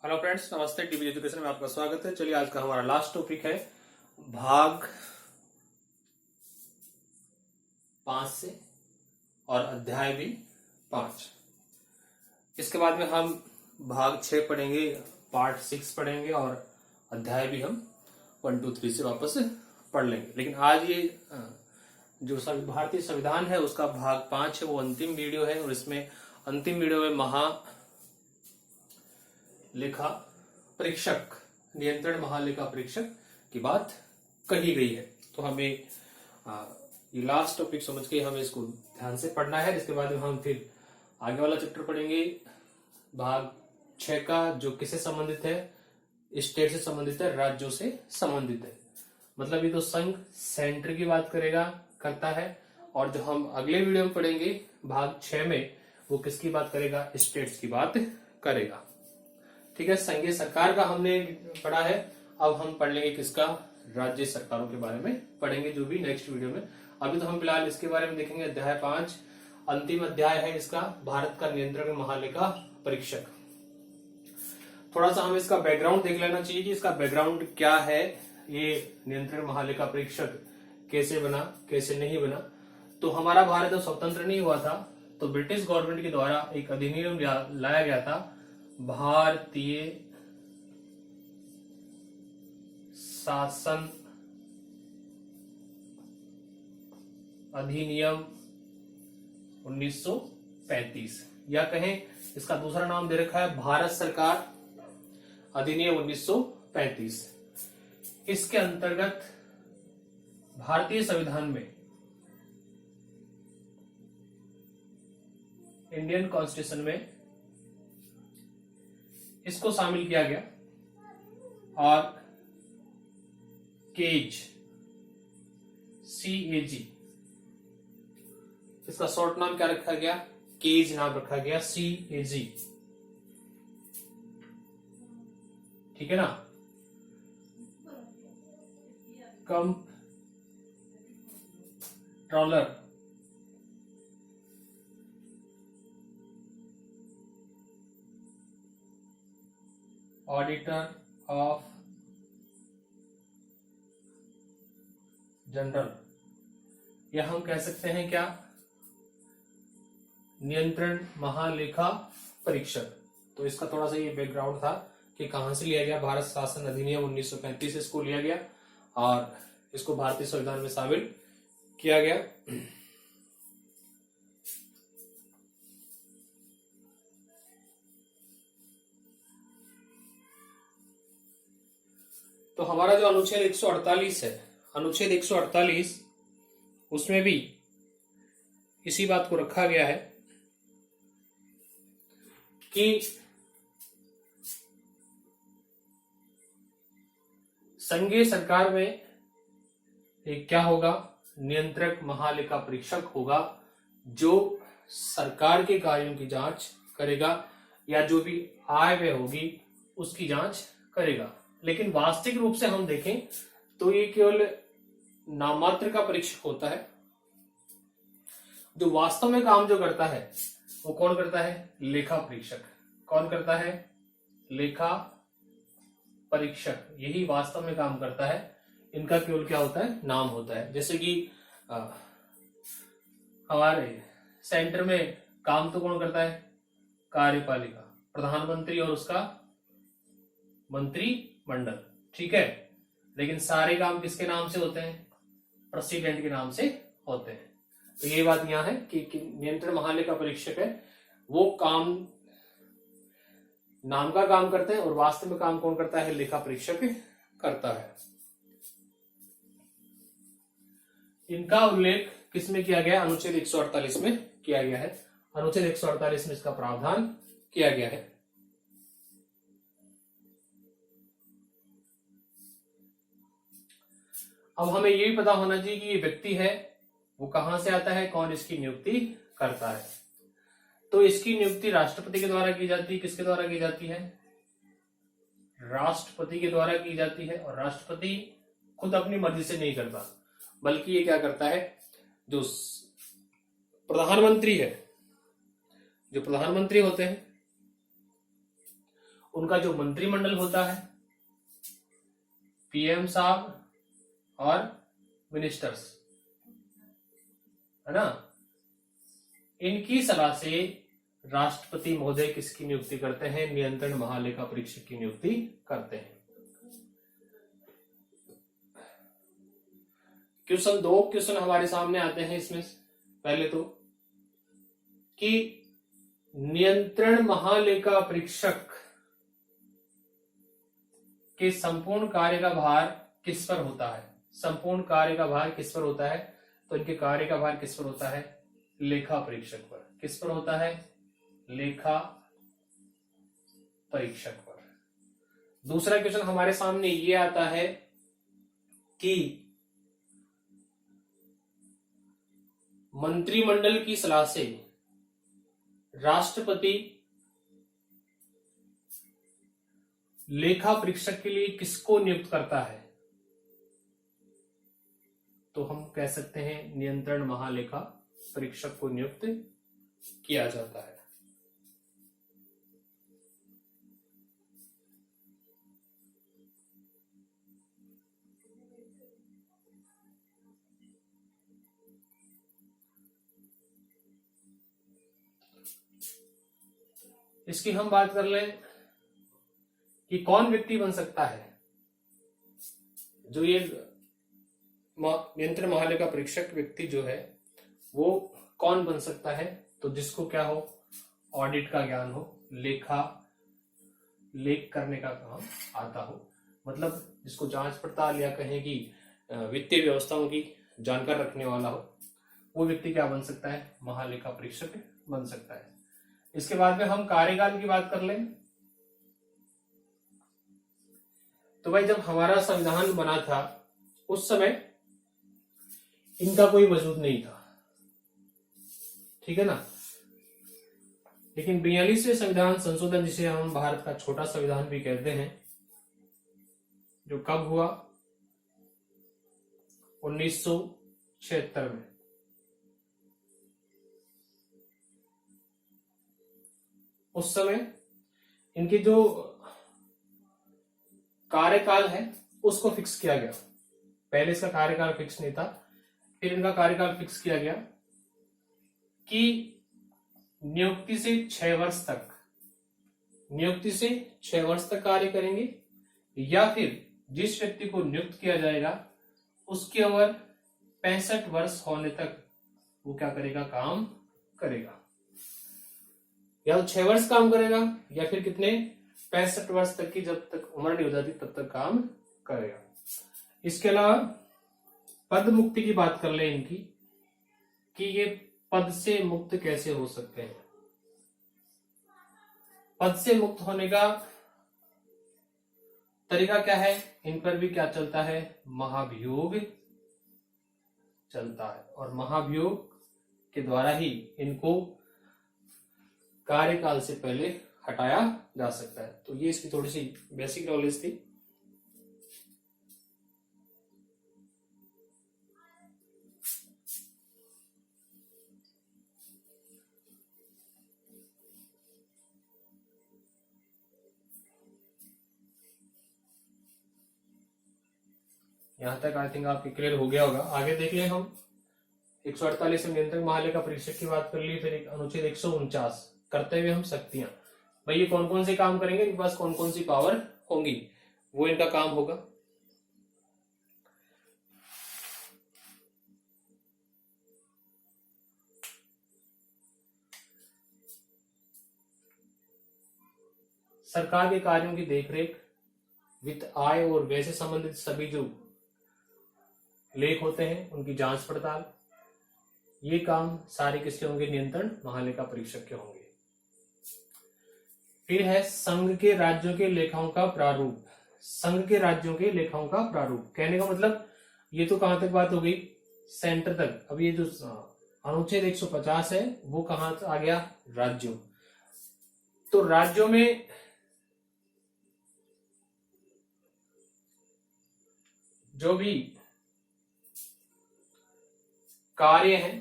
Hello friends, नमस्ते। DB education में आपका स्वागत है। चलिए, आज का हमारा लास्ट टॉपिक है भाग 5 से और अध्याय भी 5। इसके बाद में हम भाग 6 पढ़ेंगे, पार्ट 6 पढ़ेंगे और अध्याय भी हम 1, 2, 3 से वापस पढ़ लेंगे। लेकिन आज ये जो भारतीय संविधान है उसका भाग 5 है, वो अंतिम वीडियो है और इसमें अंतिम वीडियो में लेखा परीक्षक, नियंत्रण महालेखा परीक्षक की बात कही गई है। तो हमें ये लास्ट टॉपिक समझ के हमें इसको ध्यान से पढ़ना है। इसके बाद में हम फिर आगे वाला चैप्टर पढ़ेंगे, भाग 6 का, जो किससे संबंधित है, स्टेट से संबंधित है, राज्यों से संबंधित है। मतलब ये तो संघ, सेंटर की बात करता है। और जो हम अगले वीडियो में पढ़ेंगे भाग 6 में, वो किसकी बात करेगा, स्टेट्स की बात करेगा। ठीक है, संघीय सरकार का हमने पढ़ा है। अब हम पढ़ लेंगे किसका, राज्य सरकारों के बारे में पढ़ेंगे, जो भी नेक्स्ट वीडियो में। अभी तो हम फिलहाल इसके बारे में देखेंगे। अध्याय 5 अंतिम अध्याय है इसका, भारत का नियंत्रण महालेखा परीक्षक। थोड़ा सा हमें इसका बैकग्राउंड देख लेना चाहिए कि इसका बैकग्राउंड क्या है, ये नियंत्रण महालेखा परीक्षक कैसे बना, कैसे नहीं बना। तो हमारा भारत जब स्वतंत्र नहीं हुआ था तो ब्रिटिश गवर्नमेंट के द्वारा एक अधिनियम लाया गया था, भारतीय शासन अधिनियम 1935, या कहें इसका दूसरा नाम दे रखा है भारत सरकार अधिनियम 1935। इसके अंतर्गत भारतीय संविधान में, इंडियन कॉन्स्टिट्यूशन में इसको शामिल किया गया और केज, CAG, इसका शॉर्ट नाम क्या रखा गया, केज नाम रखा गया, CAG। ठीक है ना। कंट्रोलर ऑडिटर ऑफ जनरल, या हम कह सकते हैं क्या, नियंत्रण महालेखा परीक्षक। तो इसका थोड़ा सा ये बैकग्राउंड था कि कहां से लिया गया, भारत शासन अधिनियम 1935 इसको लिया गया और इसको भारतीय संविधान में शामिल किया गया। तो हमारा जो अनुच्छेद 148 है, अनुच्छेद 148, उसमें भी इसी बात को रखा गया है कि संघीय सरकार में एक क्या होगा, नियंत्रक महालेखा परीक्षक होगा, जो सरकार के कार्यों की जांच करेगा या जो भी आय व्यय होगी उसकी जांच करेगा। लेकिन वास्तविक रूप से हम देखें तो ये केवल नाममात्र का परीक्षक होता है। जो वास्तव में काम जो करता है वो कौन करता है, लेखा परीक्षक। कौन करता है, लेखा परीक्षक, यही वास्तव में काम करता है। इनका केवल क्या होता है, नाम होता है। जैसे कि हमारे सेंटर में काम तो कौन करता है, कार्यपालिका, प्रधानमंत्री और उसका मंत्रिमंडल। ठीक है, लेकिन सारे काम किसके नाम से होते हैं, प्रेसिडेंट के नाम से होते हैं। तो ये बात यहां है कि नियंत्रण महालेखा परीक्षक है, वो काम नाम का काम करते हैं और वास्तव में काम कौन करता है, लेखा परीक्षक करता है। इनका उल्लेख किसमें किया गया, अनुच्छेद 148 में किया गया है। अनुच्छेद 148 में इसका प्रावधान किया गया है। अब हमें ये भी पता होना चाहिए कि ये व्यक्ति है वो कहां से आता है, कौन इसकी नियुक्ति करता है। तो इसकी नियुक्ति राष्ट्रपति के द्वारा की जाती है। किसके द्वारा की जाती है, राष्ट्रपति के द्वारा की जाती है। और राष्ट्रपति खुद अपनी मर्जी से नहीं करता, बल्कि ये क्या करता है, जो प्रधानमंत्री है, जो प्रधानमंत्री होते हैं उनका जो मंत्रिमंडल होता है, पीएम साहब और मिनिस्टर्स, है ना, इनकी सलाह से राष्ट्रपति महोदय किसकी नियुक्ति करते हैं? नियंत्रण महालेखा परीक्षक की नियुक्ति करते हैं। दो क्वेश्चन हमारे सामने आते हैं इसमें। पहले तो कि नियंत्रण महालेखा परीक्षक के संपूर्ण कार्य का भार किस पर होता है? संपूर्ण कार्य का भार किस पर होता है? तो इनके कार्य का भार किस पर होता है? लेखा परीक्षक पर। किस पर होता है? लेखा परीक्षक पर। दूसरा क्वेश्चन हमारे सामने ये आता है कि मंत्रिमंडल की सलाह से राष्ट्रपति लेखा परीक्षक के लिए किसको नियुक्त करता है? तो हम कह सकते हैं नियंत्रण महालेखा परीक्षक को नियुक्त किया जाता है। इसकी हम बात कर लें कि कौन व्यक्ति बन सकता है जो ये नियंत्रण महालेखा परीक्षक व्यक्ति जो है वो कौन बन सकता है? तो जिसको क्या हो? ऑडिट का ज्ञान हो, लेख करने का काम आता हो, मतलब जिसको जांच पड़ताल या कहें कि वित्तीय व्यवस्थाओं की जानकार रखने वाला हो, वो व्यक्ति क्या बन सकता है? महालेखा परीक्षक बन सकता है। इसके बाद में हम कार्यकाल की बात कर लें तो भाई जब हमारा संविधान बना था उस समय इनका कोई वजूद नहीं था, ठीक है ना। लेकिन 42वें संविधान संशोधन, जिसे हम भारत का छोटा संविधान भी कहते हैं, जो कब हुआ? 1976 में। उस समय इनके जो कार्यकाल है उसको फिक्स किया गया। पहले इसका कार्यकाल फिक्स नहीं था, फिर इनका कार्यकाल फिक्स किया गया कि नियुक्ति से 6 वर्ष तक कार्य करेंगे, या फिर जिस व्यक्ति को नियुक्त किया जाएगा उसकी उम्र 65 वर्ष होने तक वो क्या करेगा? काम करेगा। या तो 6 वर्ष काम करेगा या फिर कितने? 65 वर्ष तक की, जब तक उम्र नहीं हो जाती तब तक काम करेगा। इसके अलावा पद मुक्ति की बात कर ले इनकी कि ये पद से मुक्त कैसे हो सकते हैं। पद से मुक्त होने का तरीका क्या है? इन पर भी क्या चलता है? महाभियोग चलता है, और महाभियोग के द्वारा ही इनको कार्यकाल से पहले हटाया जा सकता है। तो ये इसकी थोड़ी सी बेसिक नॉलेज थी। यहां तक आई थिंक आपके क्लियर हो गया होगा। आगे देख लें हम 148 में नियंत्रक महालेखा परीक्षक की बात कर ली, फिर एक अनुच्छेद 149 कर्तव्य हम शक्तियां। भाई ये कौन कौन से काम करेंगे, इनके पास कौन कौन सी पावर होंगी, वो इनका काम होगा। सरकार के कार्यों की देखरेख, वित्त, आय और व्यय से संबंधित सभी जो लेख होते हैं उनकी जांच पड़ताल, ये काम सारे किसके होंगे? नियंत्रण महालेखा परीक्षक के होंगे। फिर है संघ के राज्यों के लेखाओं का प्रारूप। संघ के राज्यों के लेखाओं का प्रारूप कहने का मतलब ये तो कहां तक बात हो गई? सेंटर तक। अब ये जो अनुच्छेद 150 है वो कहां आ गया? राज्यों। तो राज्यों में जो भी कार्य हैं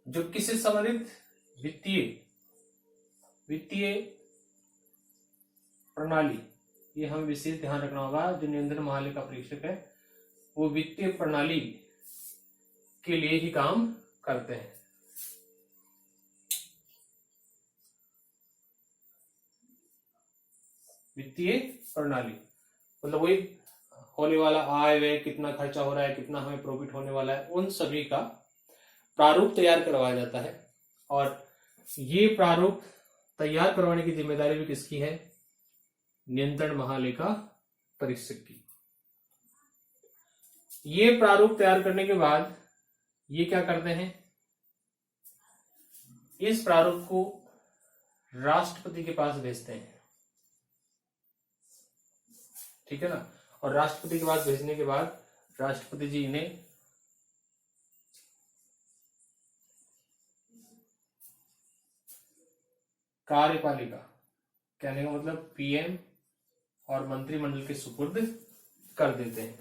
जो किससे संबंधित, वित्तीय प्रणाली, ये हमें विशेष ध्यान रखना होगा। जो नियंत्रण महालेखा परीक्षक है वो वित्तीय प्रणाली के लिए ही काम करते हैं। वित्तीय प्रणाली मतलब वही होने वाला आय व्यय, कितना खर्चा हो रहा है, कितना हमें प्रॉफिट होने वाला है, उन सभी का प्रारूप तैयार करवाया जाता है। और ये प्रारूप तैयार करवाने की जिम्मेदारी भी किसकी है, नियंत्रण महालेखा परीक्षक की। ये प्रारूप तैयार करने के बाद ये क्या करते हैं, इस प्रारूप को राष्ट्रपति के पास भेजते हैं, ठीक है ना। और राष्ट्रपति के पास भेजने के बाद राष्ट्रपति जी इन्हें कार्यपालिका, कहने का मतलब पीएम और मंत्रिमंडल के सुपुर्द कर देते हैं।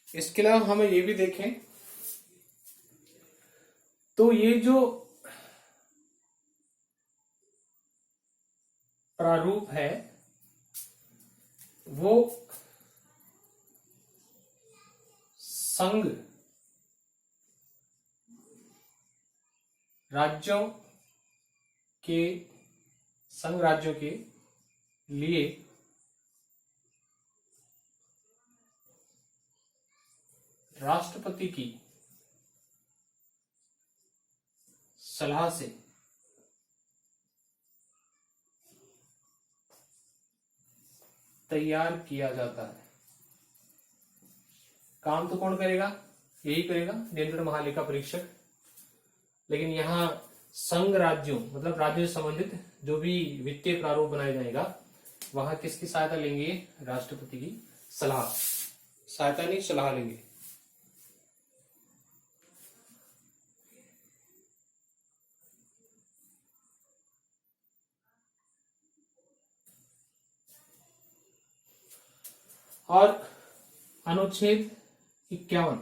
इसके अलावा हमें ये भी देखें तो ये जो प्रारूप है वो संघ राज्यों के लिए राष्ट्रपति की सलाह से तैयार किया जाता है। काम तो कौन करेगा, यही करेगा, नियंत्रण महालेखा परीक्षक। लेकिन यहाँ संघ राज्यों मतलब राज्यों से संबंधित जो भी वित्तीय प्रारूप बनाया जाएगा वहां किसकी सहायता लेंगे, राष्ट्रपति की सलाह, सहायता नहीं सलाह लेंगे। और अनुच्छेद 51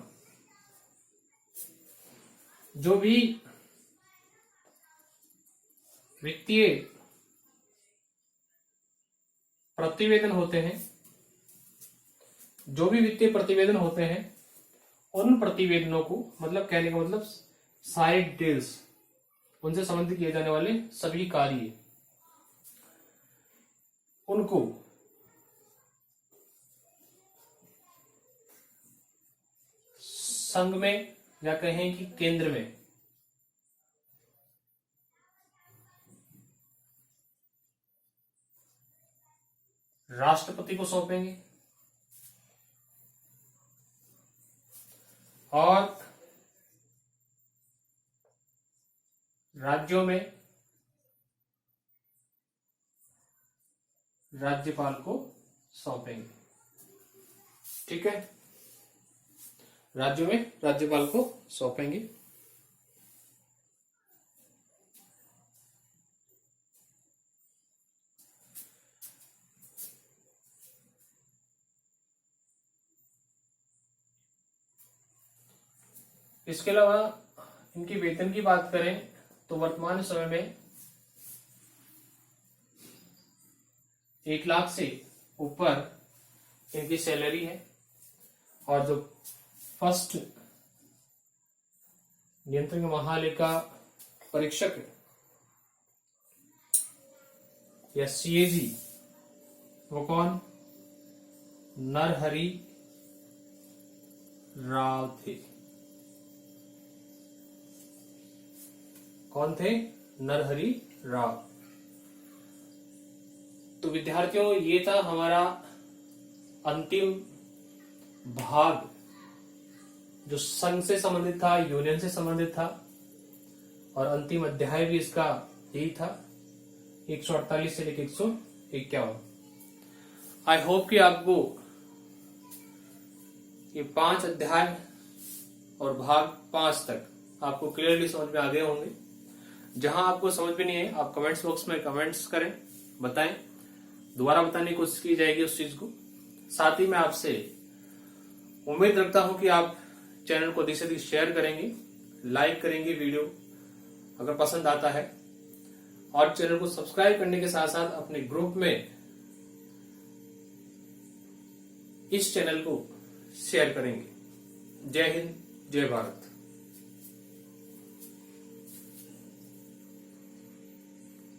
जो भी वित्तीय प्रतिवेदन होते हैं, जो भी वित्तीय प्रतिवेदन होते हैं उन प्रतिवेदनों को मतलब कहने का मतलब सारे डिटेल्स, उनसे संबंधित किए जाने वाले सभी कार्य उनको संघ में या कहें कि केंद्र में राष्ट्रपति को सौंपेंगे और राज्यों में राज्यपाल को सौंपेंगे, ठीक है। राज्यों में राज्यपाल को सौंपेंगे। इसके अलावा इनकी वेतन की बात करें तो वर्तमान समय में 1 लाख से ऊपर इनकी सैलरी है। और जो फर्स्ट नियंत्रण महालेखा परीक्षक या सीएजी वो कौन, नरहरि राव थे। कौन थे, नरहरि राव। तो विद्यार्थियों ये था हमारा अंतिम भाग जो संघ से संबंधित था, यूनियन से संबंधित था। और अंतिम अध्याय भी इसका यही था, 148 से लेकर 151। आई होप कि आपको ये 5 अध्याय और भाग 5 तक आपको क्लियरली समझ में आ गए होंगे। जहां आपको समझ में नहीं है आप कमेंट्स बॉक्स में कमेंट्स करें, बताएं, दोबारा बताने की कोशिश की जाएगी उस चीज को। साथ ही मैं आपसे उम्मीद रखता हूं कि आप चैनल को अधिक से अधिक शेयर करेंगे, लाइक करेंगे वीडियो अगर पसंद आता है, और चैनल को सब्सक्राइब करने के साथ साथ अपने ग्रुप में इस चैनल को शेयर करेंगे। जय हिंद, जय भारत।